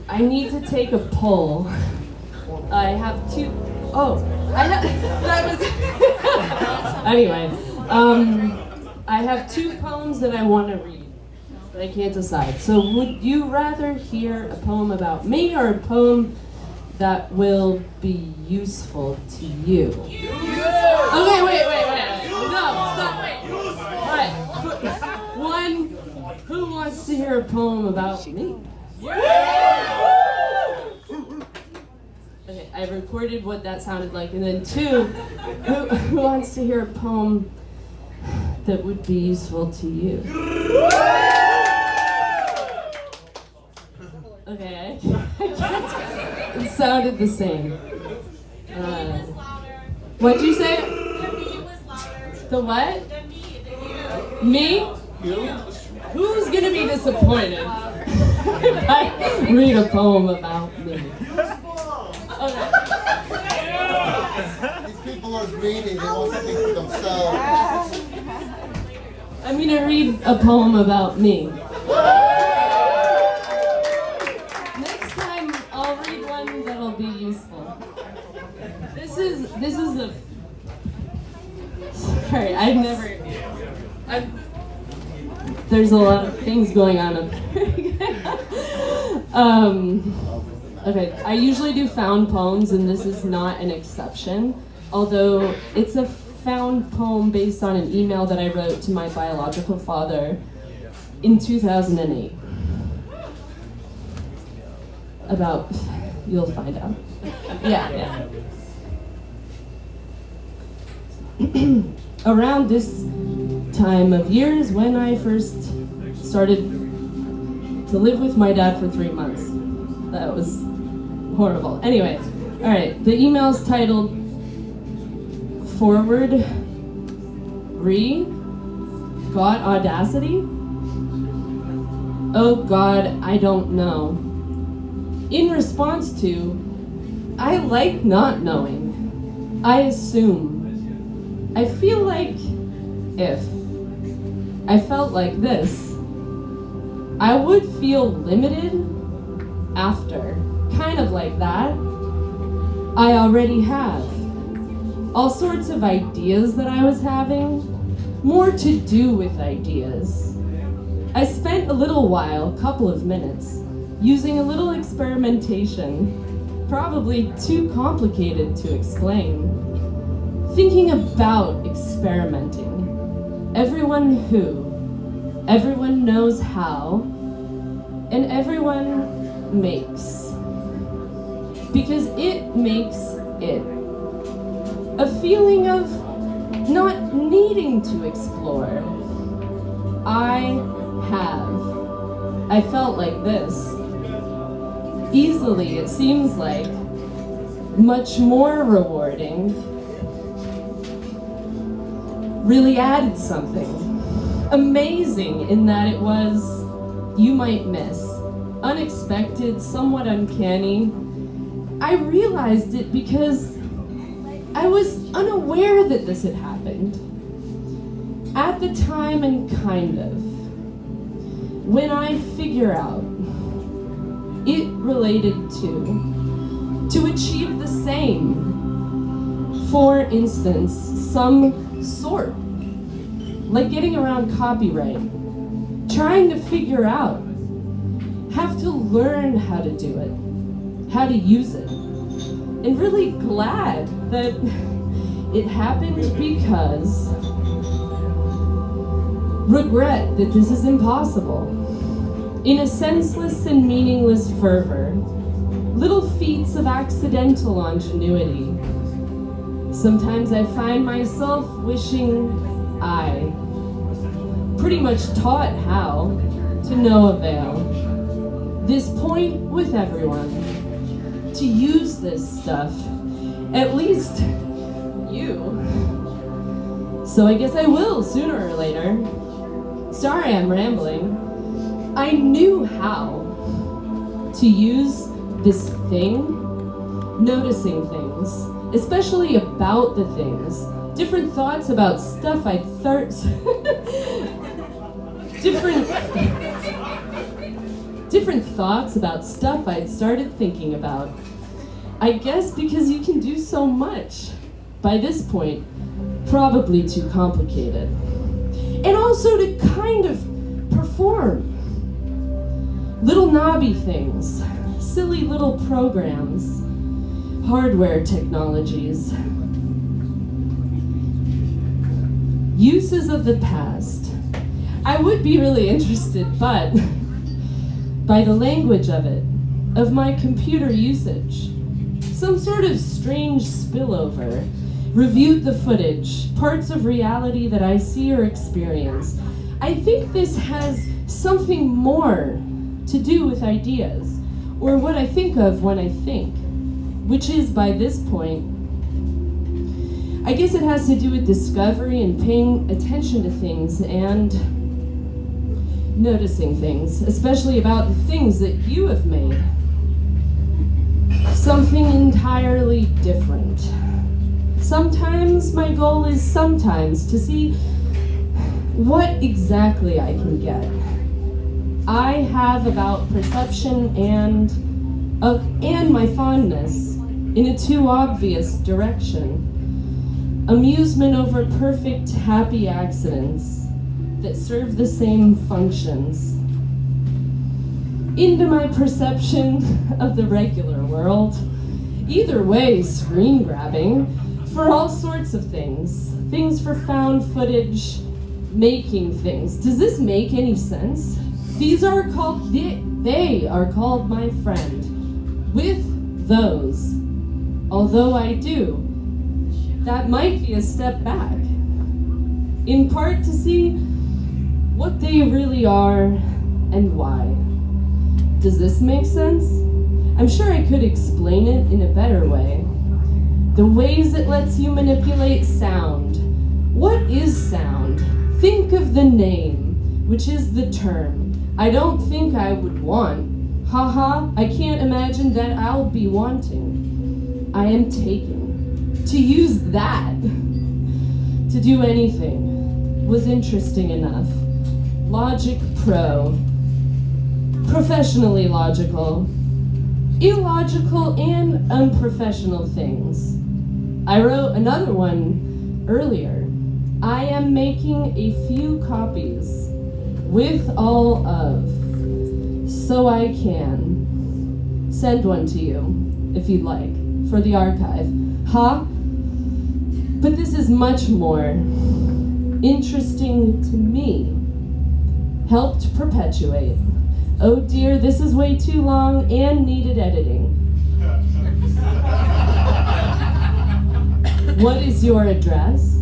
I need to take a poll. I have two. Oh, that was. Anyway, I have two poems that I want to read, but I can't decide. So, would you rather hear a poem about me or a poem that will be useful to you? Okay, wait. No, stop, wait. All right. One, who wants to hear a poem about me? Okay, I recorded what that sounded like, and then two, who wants to hear a poem that would be useful to you? Okay, it sounded the same. What'd you say? The what? Me? Who's gonna be disappointed if I read a poem about me? Okay. These people are greedy, they want something for themselves. I'm gonna read a poem about me. Next time I'll read one that'll be useful. This is a. Sorry, there's a lot of things going on up there. Okay, I usually do found poems, and this is not an exception, although it's a found poem based on an email that I wrote to my biological father in 2008. You'll find out. Yeah. Around this time of years when I first started to live with my dad for 3 months. That was horrible. Anyway, all right, the email's titled Forward Got Audacity? Oh God, I don't know. In response to, I like not knowing. I assume. I feel like if I felt like this, I would feel limited after. Kind of like that. I already have. All sorts of ideas that I was having. More to do with ideas. I spent a little while, couple of minutes, using a little experimentation, probably too complicated to explain. Thinking about experimenting. Everyone knows how, and everyone makes. Because it makes it. A feeling of not needing to explore. I felt like this. Easily, it seems like, much more rewarding. Really added something. Amazing in that it was, you might miss, unexpected, somewhat uncanny. I realized it because I was unaware that this had happened. At the time, and kind of. When I figure out, it related to achieve the same. For instance, some sort. Like getting around copyright. Trying to figure out. Have to learn how to do it. How to use it. And really glad that it happened because regret that this is impossible. In a senseless and meaningless fervor, little feats of accidental ingenuity. Sometimes I find myself wishing I pretty much taught how to no avail. This point with everyone, to use this stuff, at least you. So I guess I will sooner or later. Sorry I'm rambling. I knew how to use this thing, noticing things, especially about the things, different thoughts about stuff I'd different thoughts about stuff I'd started thinking about. I guess because you can do so much. By this point, probably too complicated. And also to kind of perform. Little knobby things, silly little programs, hardware technologies. Uses of the past. I would be really interested, but by the language of it, of my computer usage. Some sort of strange spillover. Reviewed the footage, parts of reality that I see or experience. I think this has something more to do with ideas, or what I think of when I think, which is, by this point, I guess it has to do with discovery and paying attention to things and noticing things, especially about the things that you have made. Something entirely different. Sometimes my goal is sometimes to see what exactly I can get. I have about perception and my fondness in a too obvious direction. Amusement over perfect, happy accidents that serve the same functions. Into my perception of the regular world. Either way, screen grabbing for all sorts of things. Things for found footage, making things. Does this make any sense? These are called, they are called my friend. With those, although I do, that might be a step back. In part to see what they really are and why. Does this make sense? I'm sure I could explain it in a better way. The ways it lets you manipulate sound. What is sound? Think of the name, which is the term. I don't think I would want. Haha, I can't imagine that I'll be wanting. I am taking. To use that, to do anything, was interesting enough. Logic Pro. Professionally logical. Illogical and unprofessional things. I wrote another one earlier. I am making a few copies with all of, so I can send one to you if you'd like for the archive. Huh? But this is much more interesting to me. Helped perpetuate. Oh dear, this is way too long and needed editing. What is your address?